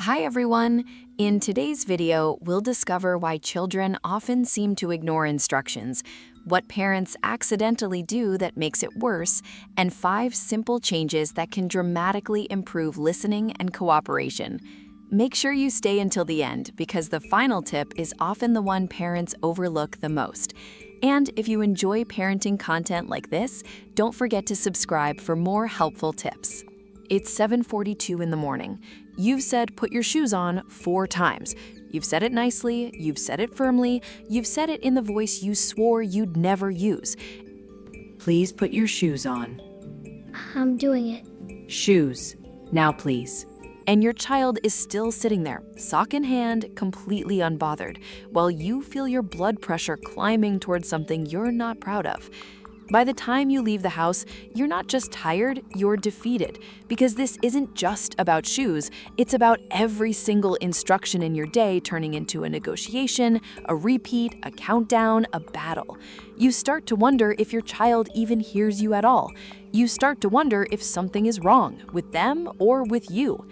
Hi everyone! In today's video, we'll discover why children often seem to ignore instructions, what parents accidentally do that makes it worse, and 5 simple changes that can dramatically improve listening and cooperation. Make sure you stay until the end because the final tip is often the one parents overlook the most. And if you enjoy parenting content like this, don't forget to subscribe for more helpful tips. It's 7:42 in the morning. You've said put your shoes on 4 times. You've said it nicely, you've said it firmly, you've said it in the voice you swore you'd never use. Please put your shoes on. I'm doing it. Shoes. Now please. And your child is still sitting there, sock in hand, completely unbothered, while you feel your blood pressure climbing towards something you're not proud of. By the time you leave the house, you're not just tired, you're defeated, because this isn't just about shoes, it's about every single instruction in your day turning into a negotiation, a repeat, a countdown, a battle. You start to wonder if your child even hears you at all. You start to wonder if something is wrong with them or with you.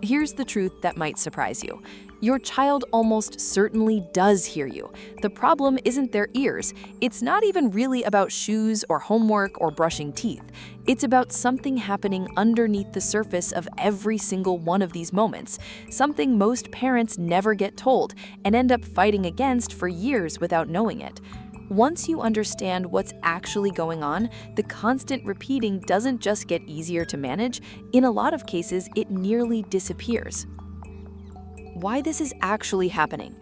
Here's the truth that might surprise you. Your child almost certainly does hear you. The problem isn't their ears. It's not even really about shoes or homework or brushing teeth. It's about something happening underneath the surface of every single one of these moments, something most parents never get told and end up fighting against for years without knowing it. Once you understand what's actually going on, the constant repeating doesn't just get easier to manage, in a lot of cases, it nearly disappears. Why this is actually happening.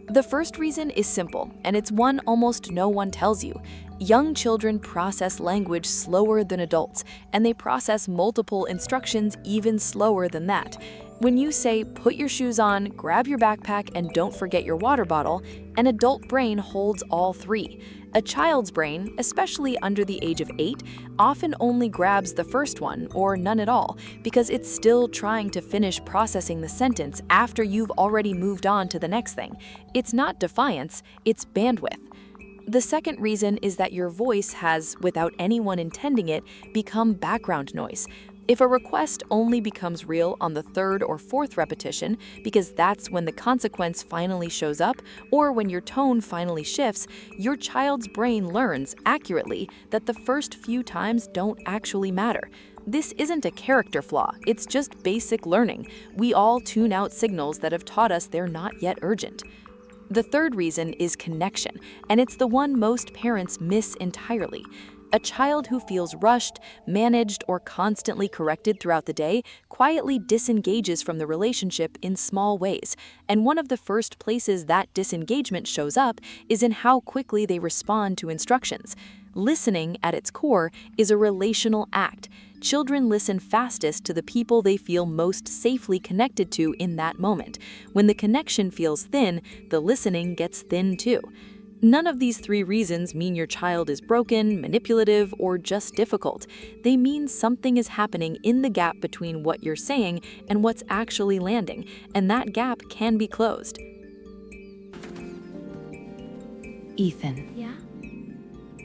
The first reason is simple, and it's one almost no one tells you. Young children process language slower than adults, and they process multiple instructions even slower than that. When you say, put your shoes on, grab your backpack, and don't forget your water bottle, an adult brain holds all 3. A child's brain, especially under the age of 8, often only grabs the first one, or none at all, because it's still trying to finish processing the sentence after you've already moved on to the next thing. It's not defiance, it's bandwidth. The second reason is that your voice has, without anyone intending it, become background noise. If a request only becomes real on the 3rd or 4th repetition, because that's when the consequence finally shows up, or when your tone finally shifts, your child's brain learns accurately that the first few times don't actually matter. This isn't a character flaw, it's just basic learning. We all tune out signals that have taught us they're not yet urgent. The third reason is connection, and it's the one most parents miss entirely. A child who feels rushed, managed, or constantly corrected throughout the day quietly disengages from the relationship in small ways. And one of the first places that disengagement shows up is in how quickly they respond to instructions. Listening, at its core, is a relational act. Children listen fastest to the people they feel most safely connected to in that moment. When the connection feels thin, the listening gets thin too. None of these 3 reasons mean your child is broken, manipulative, or just difficult. They mean something is happening in the gap between what you're saying and what's actually landing, and that gap can be closed. Ethan. Yeah?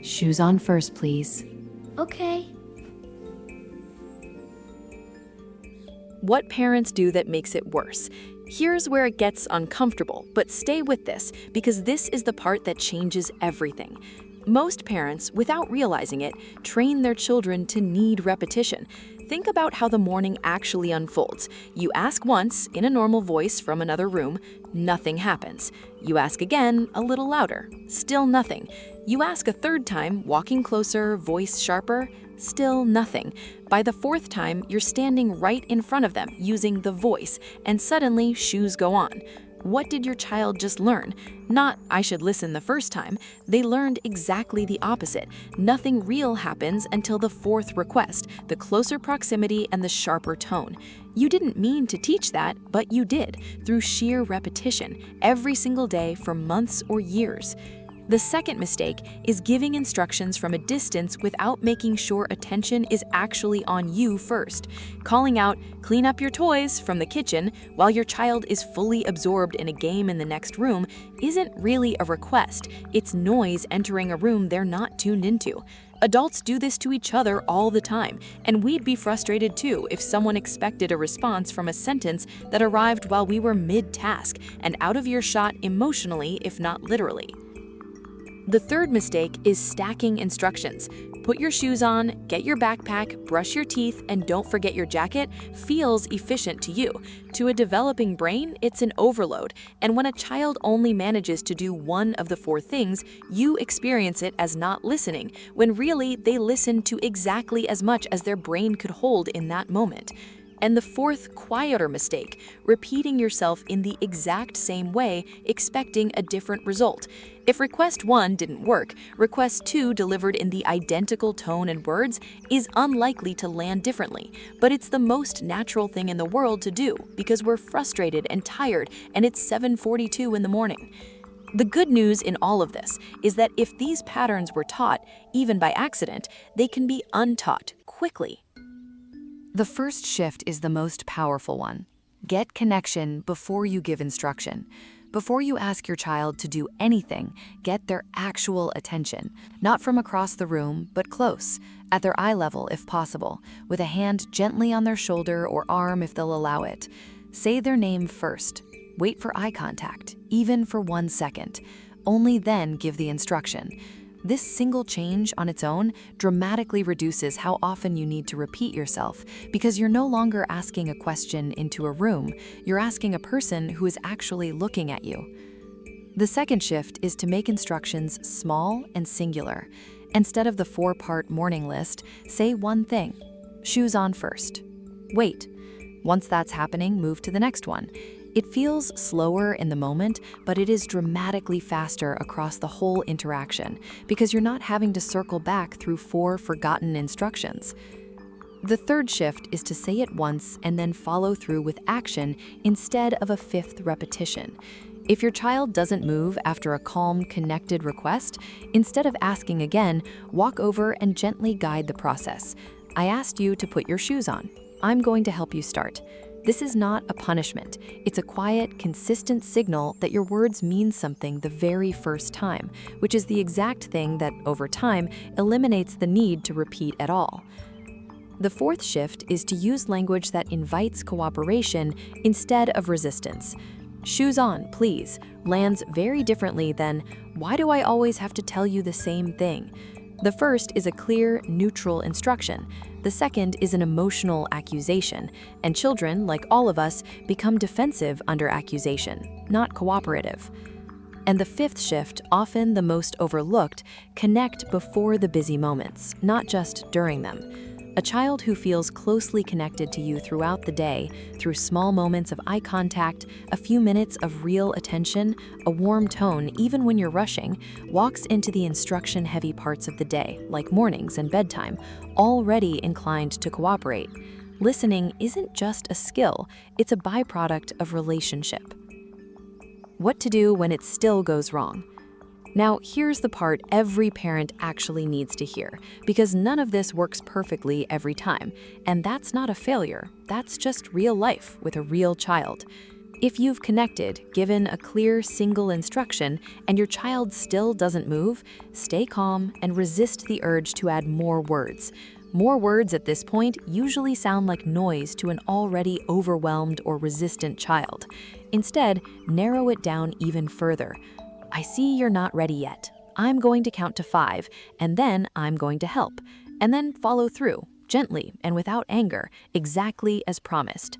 Shoes on first, please. Okay. What parents do that makes it worse. Here's where it gets uncomfortable, but stay with this, because this is the part that changes everything. Most parents, without realizing it, train their children to need repetition. Think about how the morning actually unfolds. You ask once, in a normal voice from another room, nothing happens. You ask again, a little louder, still nothing. You ask a 3rd time, walking closer, voice sharper, still nothing. By the 4th time, you're standing right in front of them, using the voice, and suddenly shoes go on. What did your child just learn? Not, I should listen the first time. They learned exactly the opposite. Nothing real happens until the 4th request, the closer proximity and the sharper tone. You didn't mean to teach that, but you did, through sheer repetition, every single day for months or years. The second mistake is giving instructions from a distance without making sure attention is actually on you first. Calling out, "Clean up your toys," from the kitchen while your child is fully absorbed in a game in the next room isn't really a request. It's noise entering a room they're not tuned into. Adults do this to each other all the time, and we'd be frustrated too if someone expected a response from a sentence that arrived while we were mid-task and out of earshot emotionally, if not literally. The third mistake is stacking instructions. Put your shoes on, get your backpack, brush your teeth, and don't forget your jacket feels efficient to you. To a developing brain, it's an overload, and when a child only manages to do one of the four things, you experience it as not listening, when really they listen to exactly as much as their brain could hold in that moment. And the fourth, quieter mistake, repeating yourself in the exact same way, expecting a different result. If request 1 didn't work, request 2 delivered in the identical tone and words is unlikely to land differently. But it's the most natural thing in the world to do because we're frustrated and tired and it's 7:42 in the morning. The good news in all of this is that if these patterns were taught, even by accident, they can be untaught quickly. The first shift is the most powerful one. Get connection before you give instruction. Before you ask your child to do anything, get their actual attention, not from across the room, but close, at their eye level if possible, with a hand gently on their shoulder or arm if they'll allow it. Say their name first. Wait for eye contact, even for 1 second. Only then give the instruction. This single change on its own dramatically reduces how often you need to repeat yourself because you're no longer asking a question into a room, you're asking a person who is actually looking at you. The second shift is to make instructions small and singular. Instead of the 4-part morning list, say one thing. Shoes on first. Wait. Once that's happening, move to the next one. It feels slower in the moment, but it is dramatically faster across the whole interaction because you're not having to circle back through 4 forgotten instructions. The third shift is to say it once and then follow through with action instead of a 5th repetition. If your child doesn't move after a calm, connected request, instead of asking again, walk over and gently guide the process. I asked you to put your shoes on. I'm going to help you start. This is not a punishment. It's a quiet, consistent signal that your words mean something the very first time, which is the exact thing that, over time, eliminates the need to repeat at all. The fourth shift is to use language that invites cooperation instead of resistance. Shoes on, please, lands very differently than, why do I always have to tell you the same thing? The first is a clear, neutral instruction. The second is an emotional accusation, and children, like all of us, become defensive under accusation, not cooperative. And the fifth shift, often the most overlooked, connect before the busy moments, not just during them. A child who feels closely connected to you throughout the day, through small moments of eye contact, a few minutes of real attention, a warm tone even when you're rushing, walks into the instruction-heavy parts of the day, like mornings and bedtime, already inclined to cooperate. Listening isn't just a skill, it's a byproduct of relationship. What to do when it still goes wrong? Now, here's the part every parent actually needs to hear, because none of this works perfectly every time, and that's not a failure, that's just real life with a real child. If you've connected, given a clear single instruction, and your child still doesn't move, stay calm and resist the urge to add more words. More words at this point usually sound like noise to an already overwhelmed or resistant child. Instead, narrow it down even further. I see you're not ready yet. I'm going to count to 5, and then I'm going to help. And then follow through, gently and without anger, exactly as promised.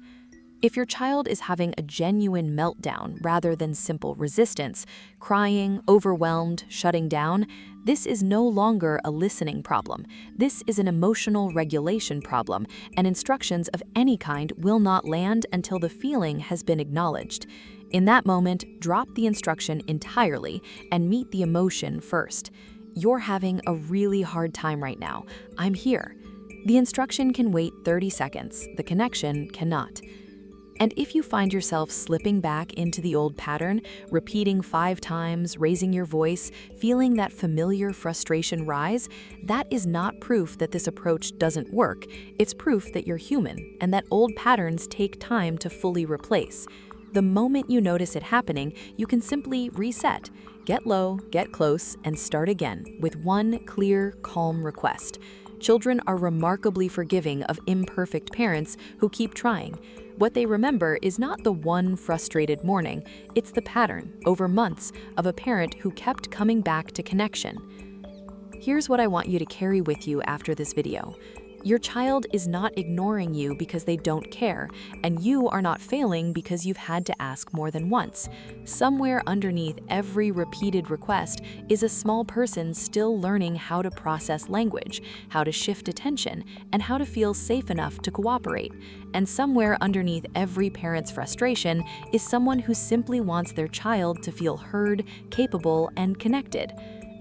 If your child is having a genuine meltdown rather than simple resistance, crying, overwhelmed, shutting down, this is no longer a listening problem. This is an emotional regulation problem, and instructions of any kind will not land until the feeling has been acknowledged. In that moment, drop the instruction entirely and meet the emotion first. You're having a really hard time right now. I'm here. The instruction can wait 30 seconds. The connection cannot. And if you find yourself slipping back into the old pattern, repeating 5 times, raising your voice, feeling that familiar frustration rise, that is not proof that this approach doesn't work. It's proof that you're human and that old patterns take time to fully replace. The moment you notice it happening, you can simply reset. Get low, get close, and start again with one clear, calm request. Children are remarkably forgiving of imperfect parents who keep trying. What they remember is not the one frustrated morning, it's the pattern, over months, of a parent who kept coming back to connection. Here's what I want you to carry with you after this video. Your child is not ignoring you because they don't care, and you are not failing because you've had to ask more than once. Somewhere underneath every repeated request is a small person still learning how to process language, how to shift attention, and how to feel safe enough to cooperate. And somewhere underneath every parent's frustration is someone who simply wants their child to feel heard, capable, and connected.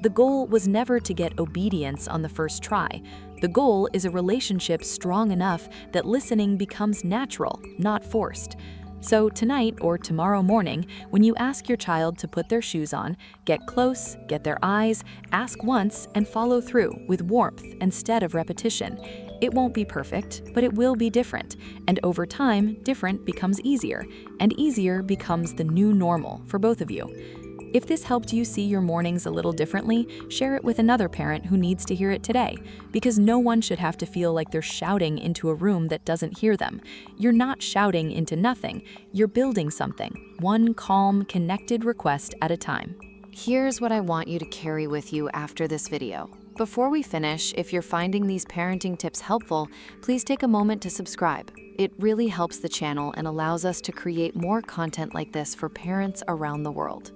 The goal was never to get obedience on the first try. The goal is a relationship strong enough that listening becomes natural, not forced. So tonight or tomorrow morning, when you ask your child to put their shoes on, get close, get their eyes, ask once, and follow through with warmth instead of repetition. It won't be perfect, but it will be different. And over time, different becomes easier, and easier becomes the new normal for both of you. If this helped you see your mornings a little differently, share it with another parent who needs to hear it today, because no one should have to feel like they're shouting into a room that doesn't hear them. You're not shouting into nothing, you're building something, one calm, connected request at a time. Here's what I want you to carry with you after this video. Before we finish, if you're finding these parenting tips helpful, please take a moment to subscribe. It really helps the channel and allows us to create more content like this for parents around the world.